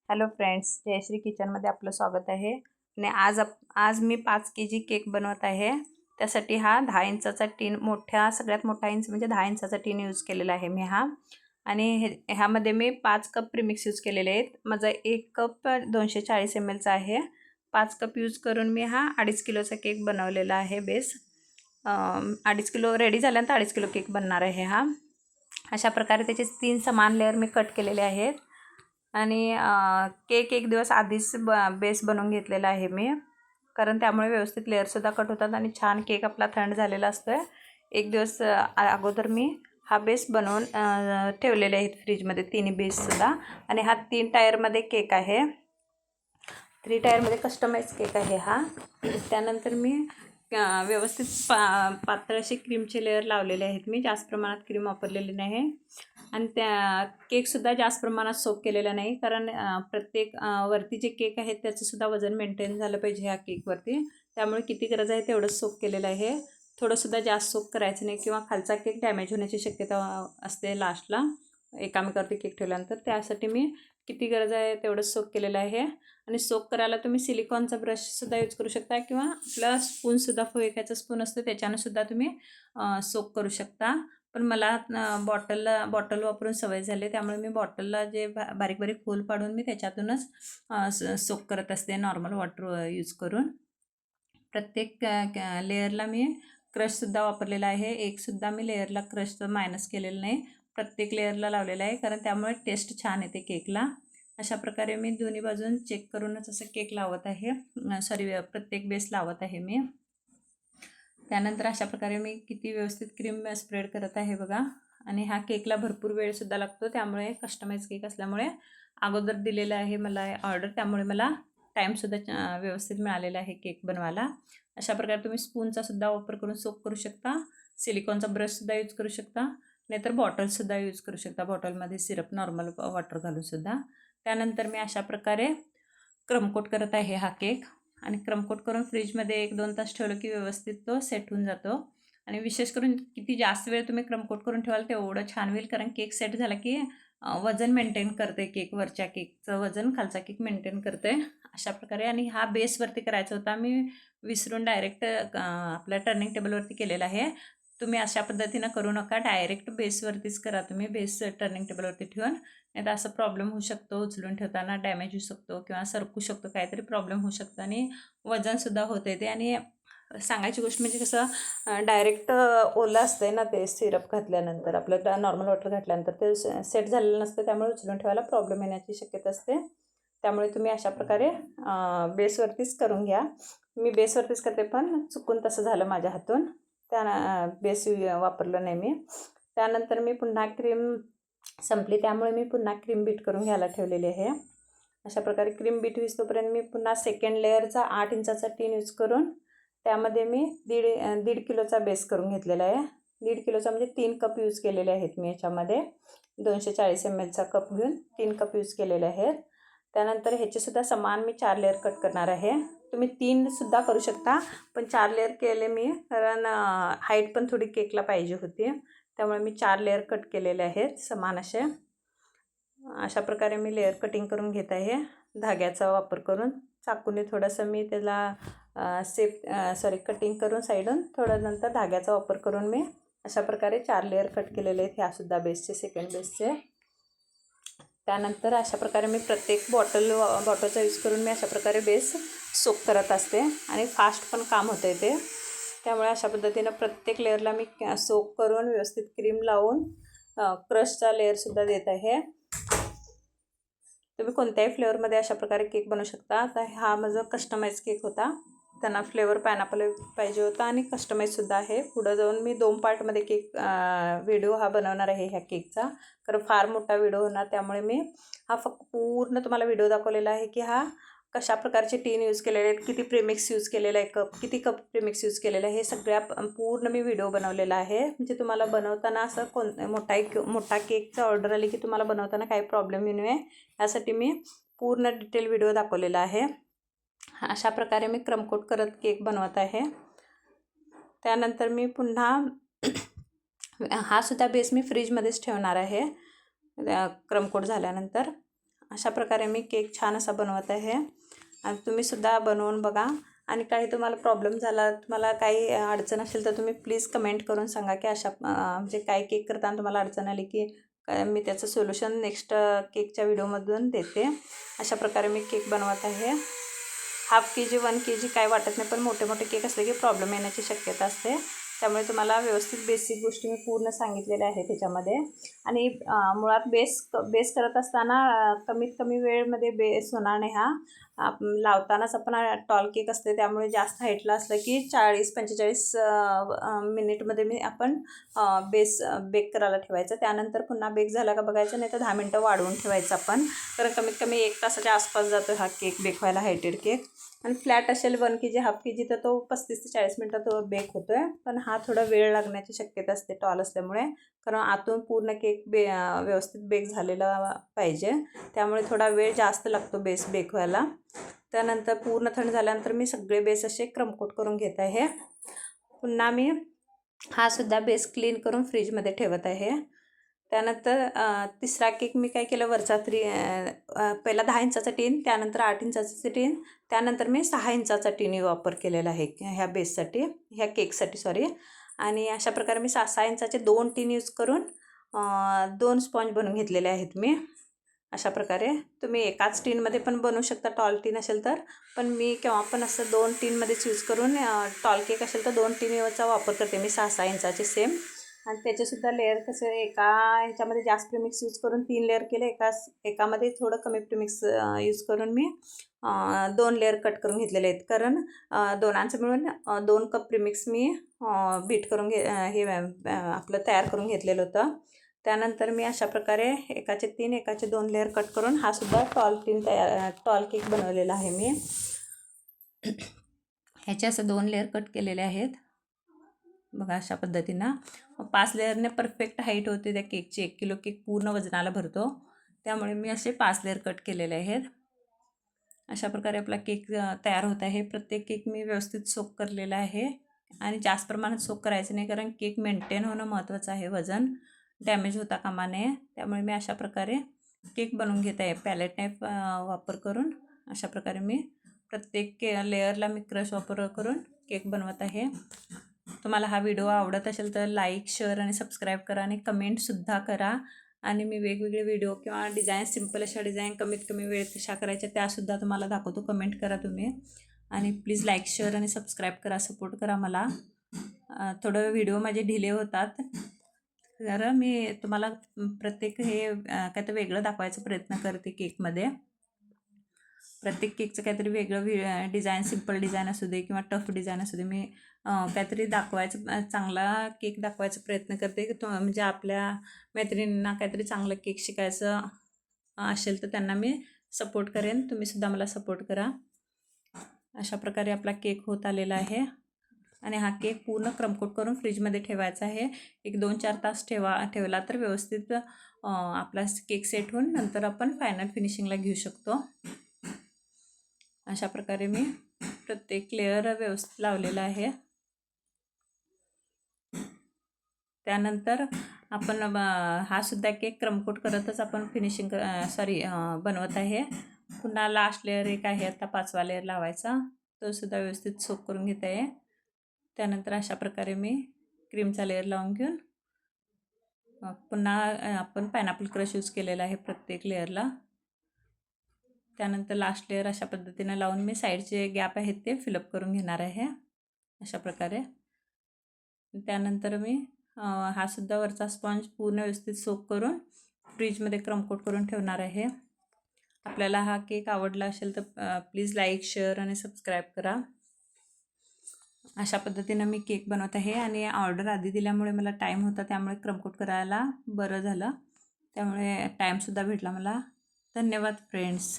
Hello friends, Jayashree किचनमध्ये आपलं स्वागत आहे. आणि आज मी 5 kg केक बनवत आहे. त्यासाठी हा 10 इंचाचा टीन, सगळ्यात मोठा इंच म्हणजे 10 इंचाचा टीन यूज केलेला आहे मी हा. आणि ह्यामध्ये मी 5 कप प्रीमिक्स यूज केलेले आहेत. माझा 1 कप 240 ml आहे. 5 कप यूज करून मी हा 2.5 किलोचा केक बनवलेला आहे. बेस 2.5 किलो रेडी झाल्यानंतर 2.5 किलो केक बनणार आहे हा. अशा प्रकारे त्याचे 3 समान लेअर मी कट केलेले आहेत. आणि केक एक दिवस आधीच बेस बनवून घेतलेला आहे मी, कारण त्यामुळे व्यवस्थित लेअरसुद्धा कट होतात आणि छान केक आपला थंड झालेला असतो आहे. एक दिवस अगोदर मी हा बेस बनवून ठेवलेले आहेत फ्रीजमध्ये, तिन्ही बेससुद्धा. आणि हा 3 टायरमध्ये केक आहे. 3 टायरमध्ये कस्टमाइज केक आहे हा. त्यानंतर मी व्यवस्थित पातळ असे क्रीमचे लेअर लावलेले आहेत. मी जास्त प्रमाणात क्रीम वापरलेली नाही. आणि त्या केकसुद्धा जास्त प्रमाणात सोक केलेला नाही, कारण प्रत्येक वरती जे केक आहेत त्याचंसुद्धा वजन मेंटेन झालं पाहिजे ह्या केकवरती. त्यामुळे किती गरज आहे तेवढंच सोक केलेलं आहे. थोडंसुद्धा जास्त सोक करायचं नाही, किंवा खालचा केक डॅमेज होण्याची शक्यता असते लास्टला एकामेकावरती केक ठेवल्यानंतर. त्यासाठी मी किती गरज आहे तेवढंच सोक केलेलं आहे. आणि सोक करायला तुम्ही सिलिकॉनचा ब्रशसुद्धा यूज करू शकता, किंवा आपला स्पूनसुद्धा पोहेकाचा स्पून असतो त्याच्यानंसुद्धा तुम्ही सोक करू शकता. पण मला बॉटल वापरून सवय झाली, त्यामुळे मी बॉटलला जे बारीक बारीक होल पाडून मी त्याच्यातूनच सोक करत असते नॉर्मल वॉटर यूज करून. प्रत्येक लेअरला मी क्रशसुद्धा वापरलेला आहे. एकसुद्धा मी लेअरला क्रशचं मायनस केलेलं नाही, प्रत्येक लेअरला लावलेलं आहे, कारण त्यामुळे टेस्ट छान येते केकला. अशा प्रकारे मी दोन्ही बाजून चेक करूनच असं केक लावत आहे, प्रत्येक बेस लावत आहे मी. त्यानंतर अशा प्रकारे मी किती व्यवस्थित क्रीम स्प्रेड करत आहे बघा. आणि हा केकला भरपूर वेळसुद्धा लागतो, त्यामुळे कस्टमाइज केक असल्यामुळे अगोदर दिलेलं आहे मला ऑर्डर, त्यामुळे मला टाईमसुद्धा व्यवस्थित मिळालेला आहे केक बनवायला. अशा प्रकारे तुम्ही स्पूनचासुद्धा वापर करून सोक करू शकता, सिलिकॉनचा ब्रशसुद्धा यूज करू शकता, नाहीतर बॉटलसुद्धा यूज करू शकता, बॉटलमध्ये सिरप नॉर्मल वॉटर घालूनसुद्धा. त्यानंतर मी अशा प्रकारे क्रमकोट करत आहे हा केक. आणि क्रमकोट करून फ्रीजमध्ये 1-2 तास ठेवलं की व्यवस्थित तो सेट होऊन जातो. आणि विशेष करून किती जास्त वेळ तुम्ही क्रमकोट करून ठेवाल तेवढं छान होईल, कारण केक सेट झाला की वजन मेंटेन करते केक, वरच्या केकचं वजन खालचा केक मेंटेन करते अशा प्रकारे. आणि हा बेसवरती करायचा होता, मी विसरून डायरेक्ट आपल्या टर्निंग टेबलवरती केलेला आहे. तुम्ही अशा पद्धतीनं करू नका, डायरेक्ट बेसवरतीच करा तुम्ही, बेस टर्निंग टेबलवरती ठेवून. नाही तर असं प्रॉब्लेम होऊ शकतो, उचलून ठेवताना डॅमेज होऊ शकतो किंवा सरकू शकतो, काहीतरी प्रॉब्लेम होऊ शकतो आणि वजनसुद्धा होते ते. आणि सांगायची गोष्ट म्हणजे कसं, डायरेक्ट ओलं असतंय ना ते, सिरप घातल्यानंतर आपलं नॉर्मल वॉटर घातल्यानंतर ते सेट झालेलं नसतं, त्यामुळे उचलून ठेवायला प्रॉब्लेम येण्याची शक्यता असते. त्यामुळे तुम्ही अशा प्रकारे बेसवरतीच करून घ्या. मी बेसवरतीच करते, पण चुकून तसं झालं माझ्या हातून, बेस वापरलं नाही मी. त्यानंतर मी पुन्हा क्रीम संपली, त्यामुळे मी पुन्हा क्रीम बीट करून घ्यायला ठेवलेली आहे. अशा प्रकारे क्रीम बीट होईस्तोपर्यंत मी पुन्हा सेकंड लेअरचा 8 इंचाचा टीन यूज करून त्यामध्ये मी दीड किलोचा बेस करून घेतलेला आहे. 1.5 किलोचा म्हणजे 3 कप यूज केलेले आहेत मी याच्यामध्ये. 240 mlचा कप घेऊन 3 कप यूज केलेले आहेत. त्यानंतर ह्याचेसुद्धा समान मी 4 लेअर कट करणार आहे. तुम्ही 3सुद्धा करू शकता, पण 4 लेअर केले मी, कारण हाईट पण थोडी केकला पाहिजे होती, त्यामुळे मी 4 लेअर कट केलेले आहेत समान असे. अशा प्रकारे मी लेअर कटिंग करून घेत आहे धाग्याचा वापर करून. चाकूने थोडंसं मी त्याला कटिंग करून साईडून, थोडं नंतर धाग्याचा वापर करून मी अशा प्रकारे 4 लेअर कट केलेले आहेत, ह्यासुद्धा बेसचे, सेकंड बेसचे. त्यानंतर अशा प्रकारे मी प्रत्येक बॉटलचा यूज करून मी अशा प्रकारे बेस सोक करत असते, आणि फास्ट पण काम होतं आहे ते. त्यामुळे अशा पद्धतीनं प्रत्येक लेअरला मी सोक करून व्यवस्थित क्रीम लावून क्रशचा लेअरसुद्धा देत आहे. तुम्ही कोणत्याही फ्लेवरमध्ये अशा प्रकारे केक बनवू शकता. आता हा माझा कस्टमाइज केक होता, त्यांना फ्लेवर पायनॅपल पाहिजे होता आणि कस्टमाइजसुद्धा आहे. पुढं जाऊन मी 2 पार्टमध्ये केक व्हिडिओ हा बनवणार आहे ह्या केकचा, कारण फार मोठा व्हिडिओ होणार, त्यामुळे मी हा फक्त पूर्ण तुम्हाला व्हिडिओ दाखवलेला आहे की हा कशा प्रकारचे टीन यूज केलेले आहेत, किती प्रेमिक्स यूज केलेलं आहे, किती कप प्रेमिक्स यूज केलेलं आहे, हे सगळ्या पूर्ण मी व्हिडिओ बनवलेला आहे. म्हणजे तुम्हाला बनवताना असं मोठा केकचा ऑर्डर आली की तुम्हाला बनवताना काही प्रॉब्लेम येऊ नये यासाठी मी पूर्ण डिटेल व्हिडिओ दाखवलेला आहे. अशा प्रकारे मी क्रमकोट करत केक बनवत आहे. त्यानंतर मी पुन्हा हा सुद्धा बेस मी फ्रीजमध्येच ठेवणार आहे क्रमकोट झाल्यानंतर. अशा प्रकारे मी केक छान असा बनवत आहे आणि तुम्हीसुद्धा बनवून बघा. आणि काही तुम्हाला प्रॉब्लेम झाला, तुम्हाला काही अडचण असेल तर तुम्ही प्लीज कमेंट करून सांगा की म्हणजे काही केक करताना तुम्हाला अडचण आली की मी त्याचं सोल्युशन नेक्स्ट केकच्या व्हिडिओमधून देते. अशा प्रकारे मी केक बनवत आहे. 1/2 kg 1 kg काय वाटत नाही, पण मोठे मोठे केक असले की प्रॉब्लेम येण्याची शक्यता असते. त्यामुळे तुम्हाला व्यवस्थित बेसिक गोष्टी मी पूर्ण सांगितलेल्या आहेत त्याच्यामध्ये. आणि मुळात बेस करत असताना कमीत कमी वेळेमध्ये बेस होणार नाही हा. लावतानाच आपण टॉल केक असते, त्यामुळे जास्त हाईटला असलं की 40-45 मिनिटमध्ये आपण बेस बेक करायला ठेवायचं. त्यानंतर पुन्हा बेक झाला का बघायचं, नाही तर 10 मिनटं वाढवून ठेवायचं आपण. कारण कमीत कमी 1 तासाच्या आसपास जातो हा केक बेक व्हायला, हायटेड केक. आणि फ्लॅट असेल 1 kg 1/2 kg तर तो 35 ते 40 मिनटात तो बेक होतो आहे. पण हा थोडा वेळ लागण्याची शक्यता असते टॉल असल्यामुळे, कारण आतून पूर्ण केक व्यवस्थित बेक झालेला पाहिजे. त्यामुळे थोडा वेळ जास्त लागतो बेस बेक व्हायला. त्यानंतर पूर्ण थंड झाल्यानंतर मी सगळे बेस असे क्रमकोट करून घेत आहे. पुन्हा मी हा सुद्धा बेस क्लीन करून फ्रीजमध्ये ठेवत आहे. त्यानंतर तिसरा केक मी काय केलं, वरचा पहिला 10 इंचाचा टीन, त्यानंतर 8 इंचाचा टीन, त्यानंतर मी 6 इंचाचा टीन वापर केलेला आहे ह्या बेससाठी, ह्या केकसाठी सॉरी. आणि अशा प्रकारे मी 6-6 इंचाचे 2 टीन यूज करून 2 स्पॉन्ज बनवून घेतलेले आहेत मी. अशा प्रकारे तुम्ही एकाच टीनमध्ये पण बनवू शकता, टॉल टीन असेल तर. पण मी केव्हा पण असं 2 टीनमध्येच यूज करून, टॉल केक असेल तर 2 टीनचा वापर करते मी 6-6 इंचाचे सेम. आणि त्याचेसुद्धा लेअर कसं एका ह्याच्यामध्ये जास्त प्रीमिक्स यूज करून 3 लेअर केले, एकामध्ये थोडं कमी प्रीमिक्स यूज करून मी 2 लेअर कट करून घेतलेले आहेत. कारण दोनांचं मिळून 2 कप प्रीमिक्स मी बीट करून आपलं तयार करून घेतलेलं होतं. त्यानंतर मी अशा प्रकारे एकाचे 3 एकाचे 2 लेअर कट करून हा सुद्धा टॉल केक बनवलेला आहे मी. ह्याचे असं 2 लेअर कट केलेले आहेत बघा, अशा पद्धतीनं. 5 लेअरने परफेक्ट हाईट होते त्या केकची. 1 किलो केक पूर्ण वजनाला भरतो, त्यामुळे मी असे 5 लेअर कट केलेले आहेत. अशा प्रकारे आपला केक तयार होत आहे. प्रत्येक केक मी व्यवस्थित सोक करलेला आहे आणि जास्त प्रमाणात सोक करायचं नाही, कारण केक मेंटेन होणं महत्त्वाचं आहे. वजन डॅमेज होता कामा नये. त्यामुळे मी अशा प्रकारे केक बनवून घेत आहे. पॅलेट नाईफ वापर करून अशा प्रकारे मी प्रत्येक लेअरला मी क्रश वापर करून केक बनवत आहे. तुम्हाला हा व्हिडिओ आवडत असेल तर लाईक, शेअर आणि सबस्क्राईब करा आणि कमेंटसुद्धा करा. आणि मी वेगवेगळे व्हिडिओ किंवा डिझाईन, सिम्पल अशा डिझाईन कमीत कमी वेळेत कशा करायच्या त्यासुद्धा तुम्हाला दाखवतो. कमेंट करा तुम्ही. आणि प्लीज लाईक, शेअर आणि सबस्क्राईब करा, सपोर्ट करा मला. थोडं व्हिडिओ माझे डिले होतात, तर मी तुम्हाला प्रत्येक काय तर वेगळं दाखवायचा प्रयत्न करते केकमध्ये. प्रत्येक केकचं काहीतरी वेगळं डिझाईन, सिम्पल डिझाईन असू दे किंवा टफ डिझाईन असू दे, मी काहीतरी दाखवायचं, चांगला केक दाखवायचा प्रयत्न करते. म्हणजे आपल्या मैत्रिणींना काहीतरी चांगलं केक शिकायचं असेल तर त्यांना मी सपोर्ट करेन. तुम्हीसुद्धा मला सपोर्ट करा. अशा प्रकारे आपला केक होत आलेला आहे. आणि हा केक पूर्ण क्रमकोट करून फ्रीजमध्ये ठेवायचा आहे. 1-2-4 तास ठेवला तर व्यवस्थित आपला केक सेट होऊन नंतर आपण फायनल फिनिशिंगला घेऊ शकतो. अशा प्रकारे मी प्रत्येक लेअर व्यवस्थित लावलेला आहे. त्यानंतर आपण हा सुद्धा केक क्रमकोट करतच आपण बनवत आहे. पुन्हा लास्ट लेअर एक आहे, आता 5वा लेअर लावायचा, तो सुद्धा व्यवस्थित सोक करून घेत आहे. त्यानंतर अशा प्रकारे मी क्रीमचा लेअर लावून घेऊन पुन्हा आपण पायनॅपल क्रश यूज केलेला आहे प्रत्येक लेअरला. त्यानंतर लास्ट लेअर अशा पद्धतीने लावून मी साईडचे गॅप आहेत ते फिलअप करून घेणार आहे अशा प्रकारे. त्यानंतर मी हा सुद्धा वरचा स्पॉन्ज पूर्ण व्यवस्थित सोक करून फ्रीजमध्ये क्रमकोट करून ठेवणार आहे. आपल्याला हा केक आवडला असेल तर प्लीज लाईक, शेअर आणि सबस्क्राईब करा. अशा पद्धतीनं मी केक बनवत आहे. आणि ऑर्डर आधी दिल्यामुळे मला टाईम होता, त्यामुळे क्रमकोट करायला बरं झालं, त्यामुळे टाईमसुद्धा भेटला मला. धन्यवाद फ्रेंड्स.